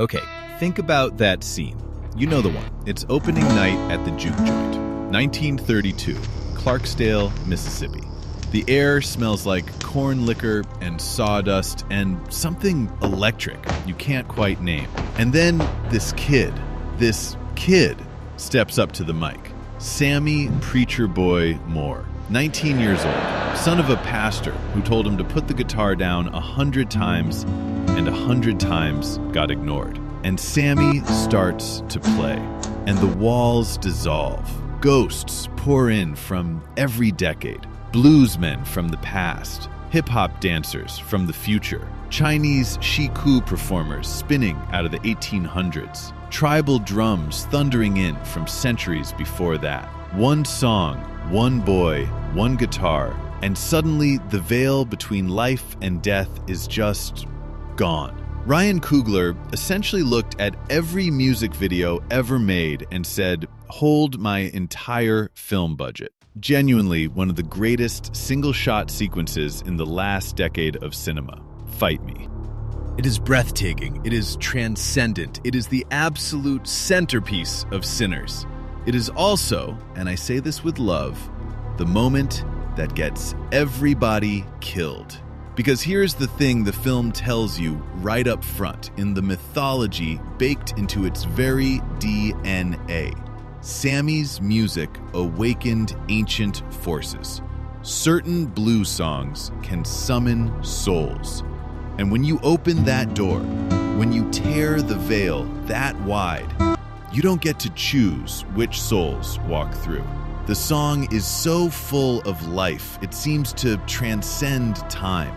Okay, think about that scene. You know the one. It's opening night at the Juke Joint. 1932, Clarksdale, Mississippi. The air smells like corn liquor and sawdust and something electric you can't quite name. And then this kid steps up to the mic. Sammie Preacher Boy Moore, 19 years old, son of a pastor who told him to put the guitar down 100 times, and 100 times got ignored. And Sammie starts to play, and the walls dissolve. Ghosts pour in from every decade. Bluesmen from the past, hip-hop dancers from the future, Chinese shiku performers spinning out of the 1800s, tribal drums thundering in from centuries before that. One song, one boy, one guitar, and suddenly the veil between life and death is just gone. Ryan Coogler essentially looked at every music video ever made and said, "Hold my entire film budget." Genuinely one of the greatest single-shot sequences in the last decade of cinema. Fight me. It is breathtaking. It is transcendent. It is the absolute centerpiece of Sinners. It is also, and I say this with love, the moment that gets everybody killed. Because here's the thing the film tells you right up front, in the mythology baked into its very DNA. Sammie's music awakened ancient forces. Certain blues songs can summon souls. And when you open that door, when you tear the veil that wide, you don't get to choose which souls walk through. The song is so full of life, it seems to transcend time.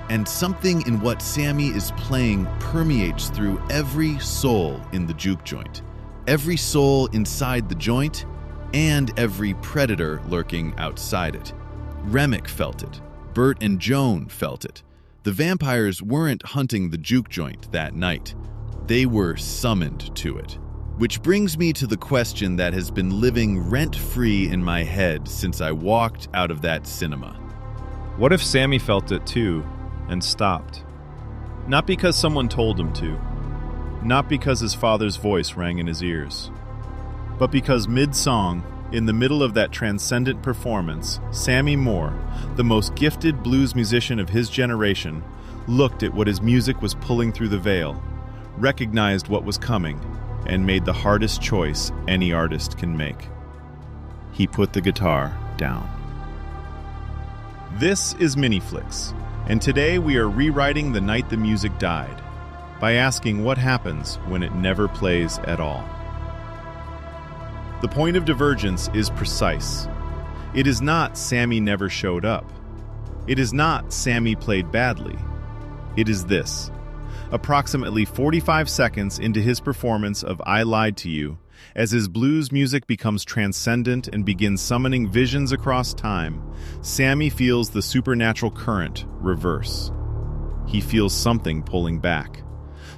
And something in what Sammie is playing permeates through every soul in the juke joint. Every soul inside the joint, and every predator lurking outside it. Remmick felt it. Bert and Joan felt it. The vampires weren't hunting the juke joint that night. They were summoned to it. Which brings me to the question that has been living rent-free in my head since I walked out of that cinema. What if Sammie felt it too and stopped? Not because someone told him to. Not because his father's voice rang in his ears, but because mid-song, in the middle of that transcendent performance, Sammie Moore, the most gifted blues musician of his generation, looked at what his music was pulling through the veil, recognized what was coming, and made the hardest choice any artist can make. He put the guitar down. This is Miniflix, and today we are rewriting the night the music died, by asking what happens when it never plays at all. The point of divergence is precise. It is not Sammie never showed up. It is not Sammie played badly. It is this. Approximately 45 seconds into his performance of I Lied to You, as his blues music becomes transcendent and begins summoning visions across time, Sammie feels the supernatural current reverse. He feels something pulling back.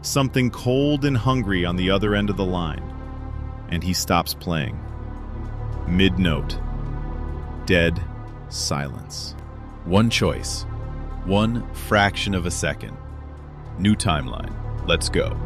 Something cold and hungry on the other end of the line, and he stops playing. Mid-note. Dead silence. One choice. One fraction of a second. New timeline. Let's go.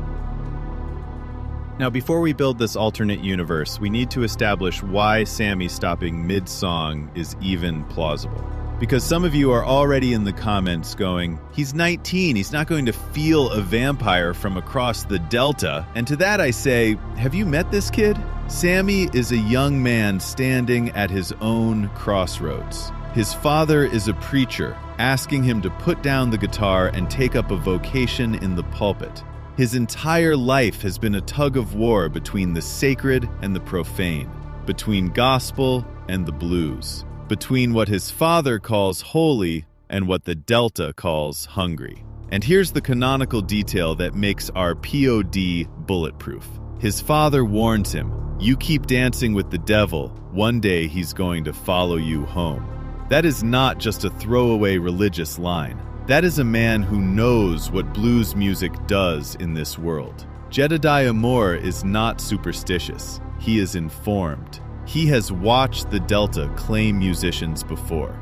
Now, before we build this alternate universe, we need to establish why Sammie stopping mid-song is even plausible. Because some of you are already in the comments going, he's 19, he's not going to feel a vampire from across the Delta. And to that I say, have you met this kid? Sammie is a young man standing at his own crossroads. His father is a preacher, asking him to put down the guitar and take up a vocation in the pulpit. His entire life has been a tug of war between the sacred and the profane, between gospel and the blues, between what his father calls holy and what the Delta calls hungry. And here's the canonical detail that makes our POD bulletproof. His father warns him, "You keep dancing with the devil, one day he's going to follow you home." That is not just a throwaway religious line. That is a man who knows what blues music does in this world. Jedediah Moore is not superstitious. He is informed. He has watched the Delta claim musicians before.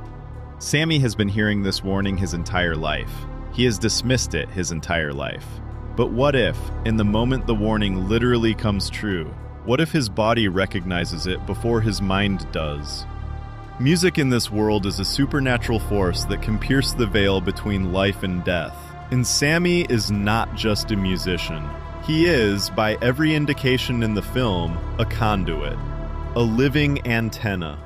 Sammie has been hearing this warning his entire life. He has dismissed it his entire life. But what if, in the moment the warning literally comes true, what if his body recognizes it before his mind does? Music in this world is a supernatural force that can pierce the veil between life and death. And Sammie is not just a musician. He is, by every indication in the film, a conduit, a living antenna.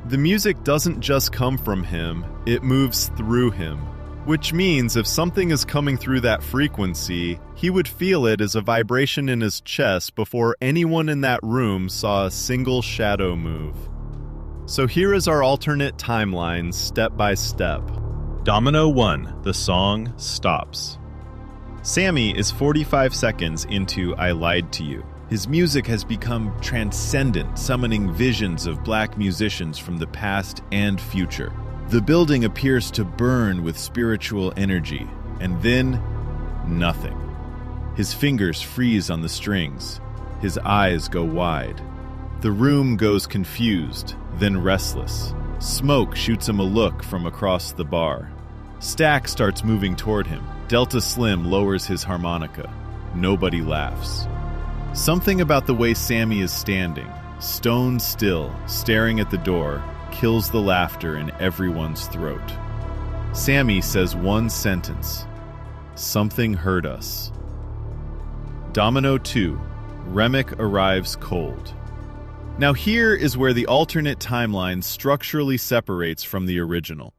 The music doesn't just come from him, it moves through him. Which means if something is coming through that frequency, he would feel it as a vibration in his chest before anyone in that room saw a single shadow move. So here is our alternate timeline, step by step. Domino 1, the song stops. Sammie is 45 seconds into I Lied to You. His music has become transcendent, summoning visions of black musicians from the past and future. The building appears to burn with spiritual energy, and then, nothing. His fingers freeze on the strings. His eyes go wide. The room goes confused, then restless. Smoke shoots him a look from across the bar. Stack starts moving toward him. Delta Slim lowers his harmonica. Nobody laughs. Something about the way Sammie is standing, stone still, staring at the door, kills the laughter in everyone's throat. Sammie says one sentence. Something hurt us. Domino 2. Remmick arrives cold. Now here is where the alternate timeline structurally separates from the original.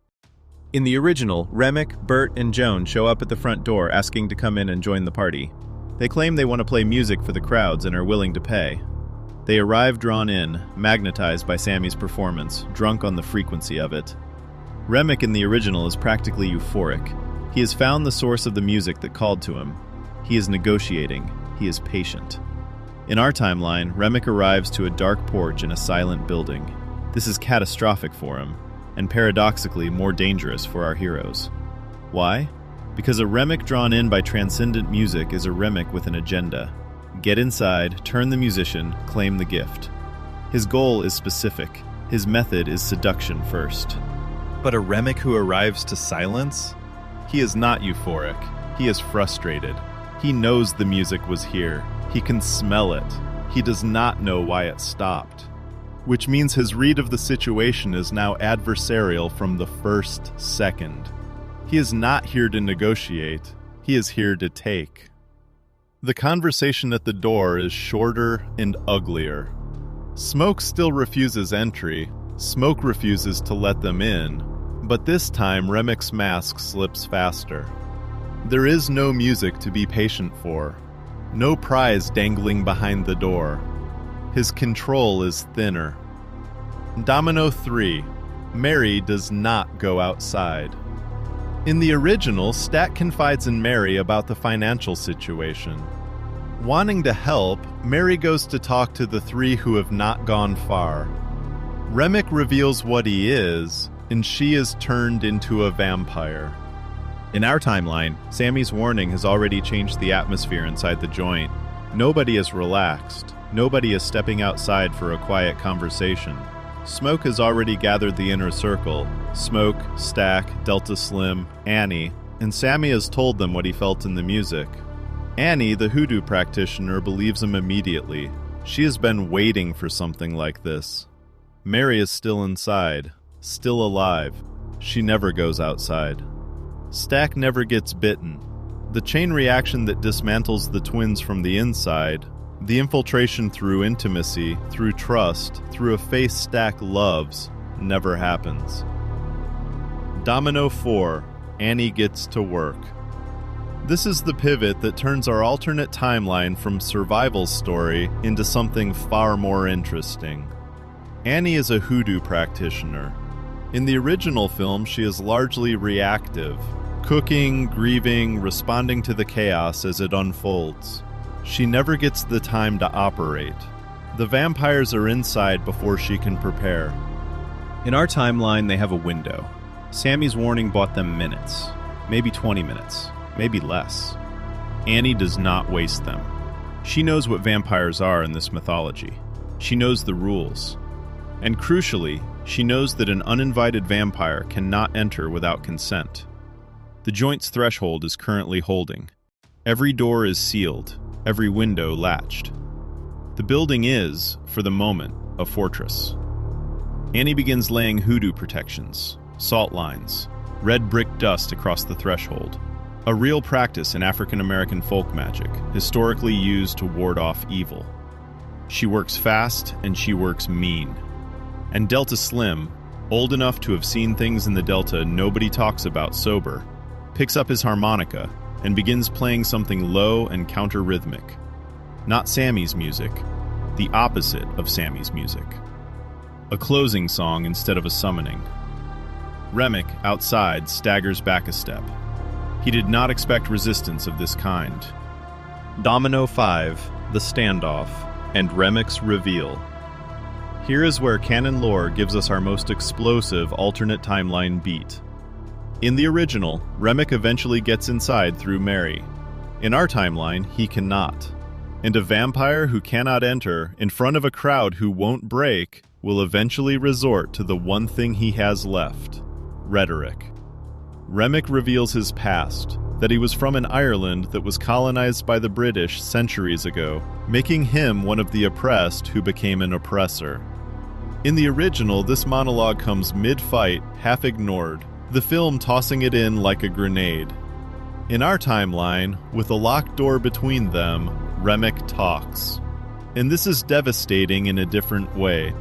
In the original, Remmick, Bert, and Joan show up at the front door asking to come in and join the party. They claim they want to play music for the crowds and are willing to pay. They arrive drawn in, magnetized by Sammie's performance, drunk on the frequency of it. Remmick in the original is practically euphoric. He has found the source of the music that called to him. He is negotiating. He is patient. In our timeline, Remmick arrives to a dark porch in a silent building. This is catastrophic for him, and paradoxically more dangerous for our heroes. Why? Because a Remmick drawn in by transcendent music is a Remmick with an agenda. Get inside, turn the musician, claim the gift. His goal is specific. His method is seduction first. But a Remmick who arrives to silence? He is not euphoric. He is frustrated. He knows the music was here. He can smell it. He does not know why it stopped. Which means his read of the situation is now adversarial from the first second. He is not here to negotiate. He is here to take. The conversation at the door is shorter and uglier. Smoke still refuses entry. Smoke refuses to let them in. But this time, Remmick's mask slips faster. There is no music to be patient for. No prize dangling behind the door. His control is thinner. Domino 3. Mary does not go outside. In the original, Stack confides in Mary about the financial situation. Wanting to help, Mary goes to talk to the three who have not gone far. Remmick reveals what he is, and she is turned into a vampire. In our timeline, Sammie's warning has already changed the atmosphere inside the joint. Nobody is relaxed. Nobody is stepping outside for a quiet conversation. Smoke has already gathered the inner circle. Smoke, Stack, Delta Slim, Annie, and Sammie has told them what he felt in the music. Annie, the hoodoo practitioner, believes him immediately. She has been waiting for something like this. Mary is still inside, still alive. She never goes outside. Stack never gets bitten. The chain reaction that dismantles the twins from the inside, the infiltration through intimacy, through trust, through a face Stack loves, never happens. Domino 4. Annie gets to work. This is the pivot that turns our alternate timeline from survival story into something far more interesting. Annie is a hoodoo practitioner. In the original film, she is largely reactive, cooking, grieving, responding to the chaos as it unfolds. She never gets the time to operate. The vampires are inside before she can prepare. In our timeline, they have a window. Sammie's warning bought them minutes, maybe 20 minutes, maybe less. Annie does not waste them. She knows what vampires are in this mythology. She knows the rules. And crucially, she knows that an uninvited vampire cannot enter without consent. The joint's threshold is currently holding. Every door is sealed, every window latched. The building is, for the moment, a fortress. Annie begins laying hoodoo protections, salt lines, red brick dust across the threshold, a real practice in African American folk magic, historically used to ward off evil. She works fast and she works mean. And Delta Slim, old enough to have seen things in the Delta nobody talks about sober, picks up his harmonica and begins playing something low and counter-rhythmic. Not Sammie's music, the opposite of Sammie's music. A closing song instead of a summoning. Remmick, outside, staggers back a step. He did not expect resistance of this kind. Domino 5, The Standoff, and Remmick's Reveal. Here is where canon lore gives us our most explosive alternate timeline beat. In the original, Remmick eventually gets inside through Mary. In our timeline, he cannot. And a vampire who cannot enter in front of a crowd who won't break will eventually resort to the one thing he has left: rhetoric. Remmick reveals his past, that he was from an Ireland that was colonized by the British centuries ago, making him one of the oppressed who became an oppressor. In the original, this monologue comes mid-fight, half ignored, the film tossing it in like a grenade. In our timeline, with a locked door between them, Remmick talks. And this is devastating in a different way.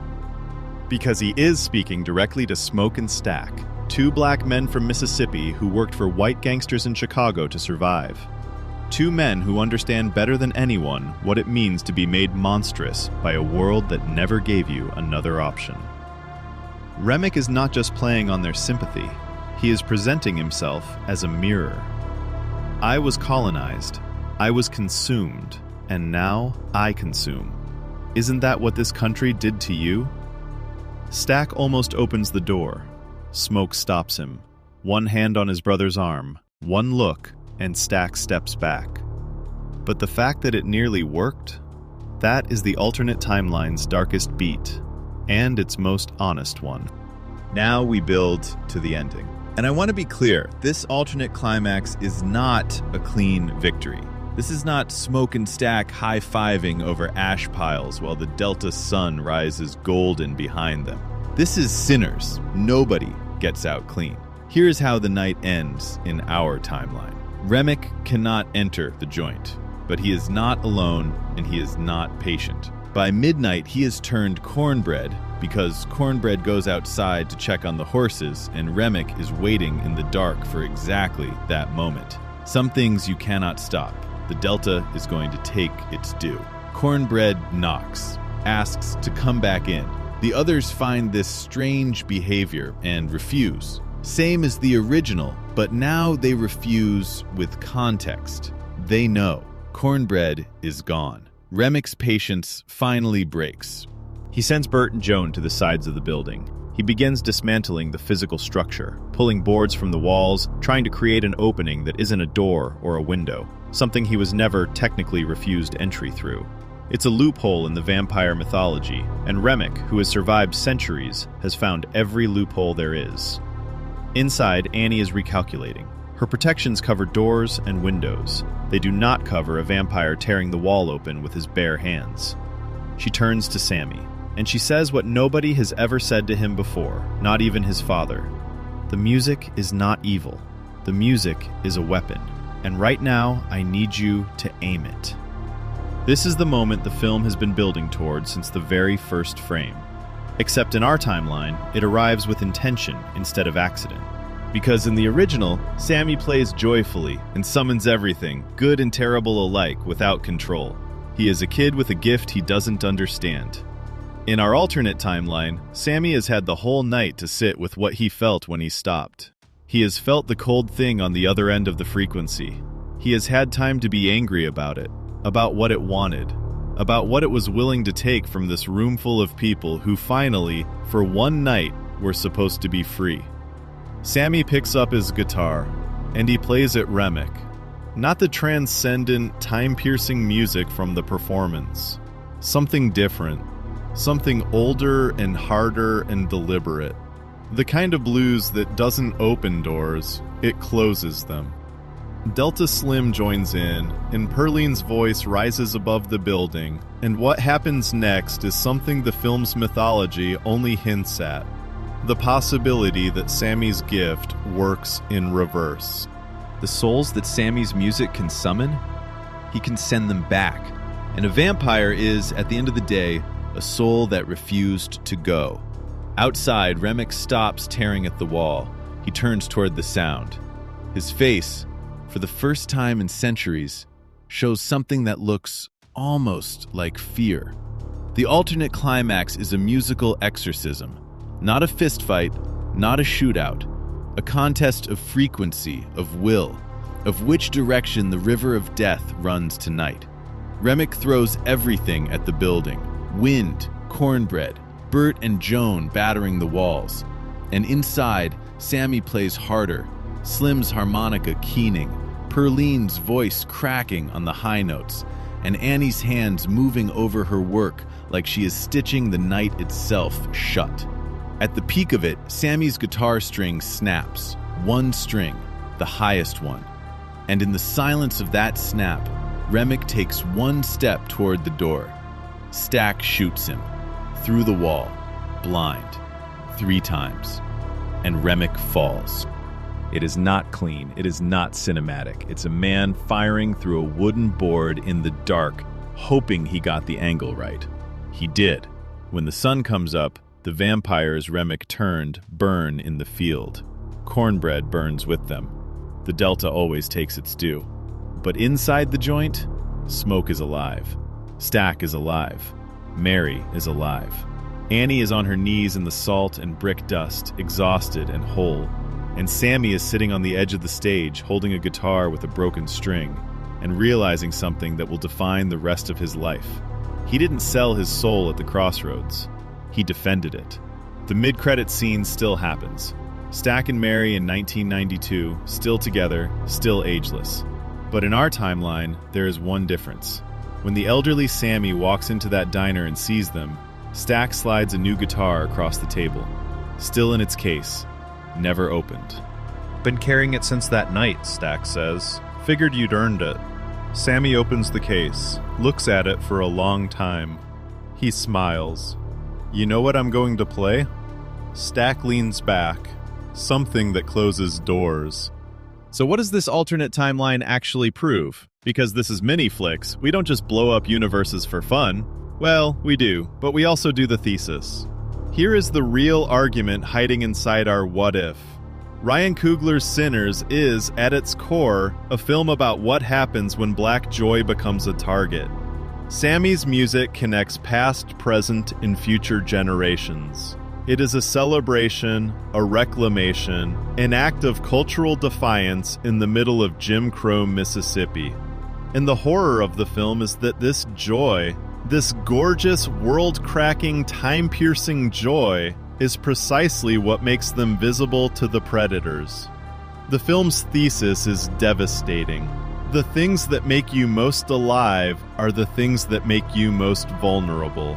Because he is speaking directly to Smoke and Stack, two black men from Mississippi who worked for white gangsters in Chicago to survive. Two men who understand better than anyone what it means to be made monstrous by a world that never gave you another option. Remmick is not just playing on their sympathy, he is presenting himself as a mirror. I was colonized, I was consumed, and now I consume. Isn't that what this country did to you? Stack almost opens the door. Smoke stops him. One hand on his brother's arm, one look, and Stack steps back. But the fact that it nearly worked? That is the alternate timeline's darkest beat, and its most honest one. Now we build to the ending. And I want to be clear, this alternate climax is not a clean victory. This is not Smoke and Stack high-fiving over ash piles while the Delta sun rises golden behind them. This is Sinners. Nobody gets out clean. Here's how the night ends in our timeline. Remmick cannot enter the joint, but he is not alone and he is not patient. By midnight, he has turned Cornbread because Cornbread goes outside to check on the horses and Remmick is waiting in the dark for exactly that moment. Some things you cannot stop. The Delta is going to take its due. Cornbread knocks, asks to come back in. The others find this strange behavior and refuse. Same as the original, but now they refuse with context. They know Cornbread is gone. Remmick's patience finally breaks. He sends Bert and Joan to the sides of the building. He begins dismantling the physical structure, pulling boards from the walls, trying to create an opening that isn't a door or a window, something he was never technically refused entry through. It's a loophole in the vampire mythology, and Remmick, who has survived centuries, has found every loophole there is. Inside, Annie is recalculating. Her protections cover doors and windows. They do not cover a vampire tearing the wall open with his bare hands. She turns to Sammie, and she says what nobody has ever said to him before, not even his father. The music is not evil. The music is a weapon, and right now I need you to aim it. This is the moment the film has been building toward since the very first frame. Except in our timeline, it arrives with intention instead of accident. Because in the original, Sammie plays joyfully and summons everything, good and terrible alike, without control. He is a kid with a gift he doesn't understand. In our alternate timeline, Sammie has had the whole night to sit with what he felt when he stopped. He has felt the cold thing on the other end of the frequency. He has had time to be angry about it, about what it wanted, about what it was willing to take from this room full of people who finally, for one night, were supposed to be free. Sammie picks up his guitar, and he plays it Remmick. Not the transcendent, time-piercing music from the performance. Something different. Something older and harder and deliberate. The kind of blues that doesn't open doors, it closes them. Delta Slim joins in, and Perline's voice rises above the building, and what happens next is something the film's mythology only hints at. The possibility that Sammie's gift works in reverse. The souls that Sammie's music can summon, he can send them back. And a vampire is, at the end of the day, a soul that refused to go. Outside, Remmick stops tearing at the wall. He turns toward the sound. His face, for the first time in centuries, shows something that looks almost like fear. The alternate climax is a musical exorcism, not a fistfight, not a shootout, a contest of frequency, of will, of which direction the river of death runs tonight. Remmick throws everything at the building. Wind, Cornbread, Bert and Joan battering the walls. And inside, Sammie plays harder, Slim's harmonica keening, Perline's voice cracking on the high notes, and Annie's hands moving over her work like she is stitching the night itself shut. At the peak of it, Sammie's guitar string snaps, one string, the highest one. And in the silence of that snap, Remmick takes one step toward the door. Stack shoots him, through the wall, blind, 3 times. And Remmick falls. It is not clean, it is not cinematic. It's a man firing through a wooden board in the dark, hoping he got the angle right. He did. When the sun comes up, the vampires Remmick turned burn in the field. Cornbread burns with them. The Delta always takes its due. But inside the joint, Smoke is alive. Stack is alive. Mary is alive. Annie is on her knees in the salt and brick dust, exhausted and whole. And Sammie is sitting on the edge of the stage, holding a guitar with a broken string, and realizing something that will define the rest of his life. He didn't sell his soul at the crossroads. He defended it. The mid-credit scene still happens. Stack and Mary in 1992, still together, still ageless. But in our timeline, there is one difference. When the elderly Sammie walks into that diner and sees them, Stack slides a new guitar across the table. Still in its case. Never opened. Been carrying it since that night, Stack says. Figured you'd earned it. Sammie opens the case, looks at it for a long time. He smiles. You know what I'm going to play? Stack leans back. Something that closes doors. So what does this alternate timeline actually prove? Because this is Mini-Flicks, we don't just blow up universes for fun. Well, we do, but we also do the thesis. Here is the real argument hiding inside our what if. Ryan Coogler Sinners is, at its core, a film about what happens when black joy becomes a target. Sammie's music connects past, present, and future generations. It is a celebration, a reclamation, an act of cultural defiance in the middle of Jim Crow Mississippi. And the horror of the film is that this joy, this gorgeous, world-cracking, time-piercing joy, is precisely what makes them visible to the predators. The film's thesis is devastating. The things that make you most alive are the things that make you most vulnerable.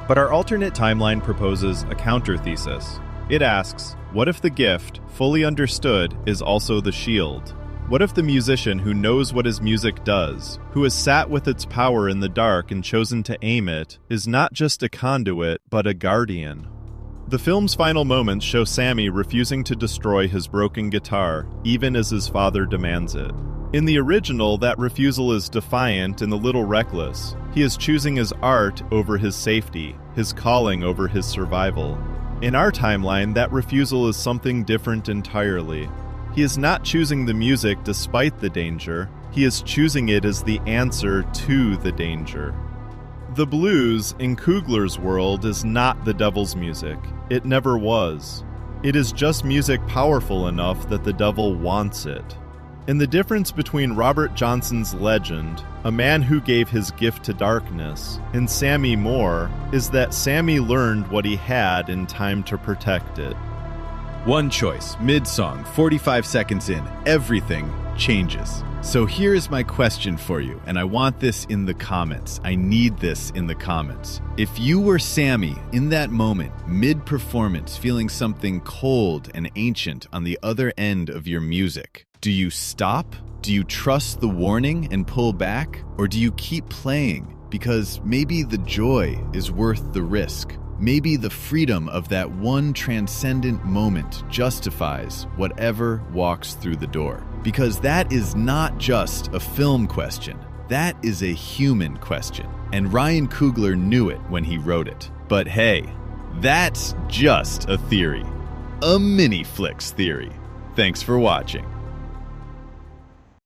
But our alternate timeline proposes a counter-thesis. It asks, what if the gift, fully understood, is also the shield? What if the musician who knows what his music does, who has sat with its power in the dark and chosen to aim it, is not just a conduit, but a guardian? The film's final moments show Sammie refusing to destroy his broken guitar, even as his father demands it. In the original, that refusal is defiant and a little reckless. He is choosing his art over his safety, his calling over his survival. In our timeline, that refusal is something different entirely. He is not choosing the music despite the danger. He is choosing it as the answer to the danger. The blues, in Coogler's world, is not the devil's music. It never was. It is just music powerful enough that the devil wants it. And the difference between Robert Johnson's Legend, a man who gave his gift to darkness, and Sammie Moore is that Sammie learned what he had in time to protect it. One choice, mid-song, 45 seconds in, everything changes. So here's my question for you, and I want this in the comments. I need this in the comments. If you were Sammie in that moment, mid-performance, feeling something cold and ancient on the other end of your music, Do you stop? Do you trust the warning and pull back? Or do you keep playing because maybe the joy is worth the risk? Maybe the freedom of that one transcendent moment justifies whatever walks through the door. Because that is not just a film question. That is a human question. And Ryan Coogler knew it when he wrote it. But hey, that's just a theory. A mini flicks theory. Thanks for watching.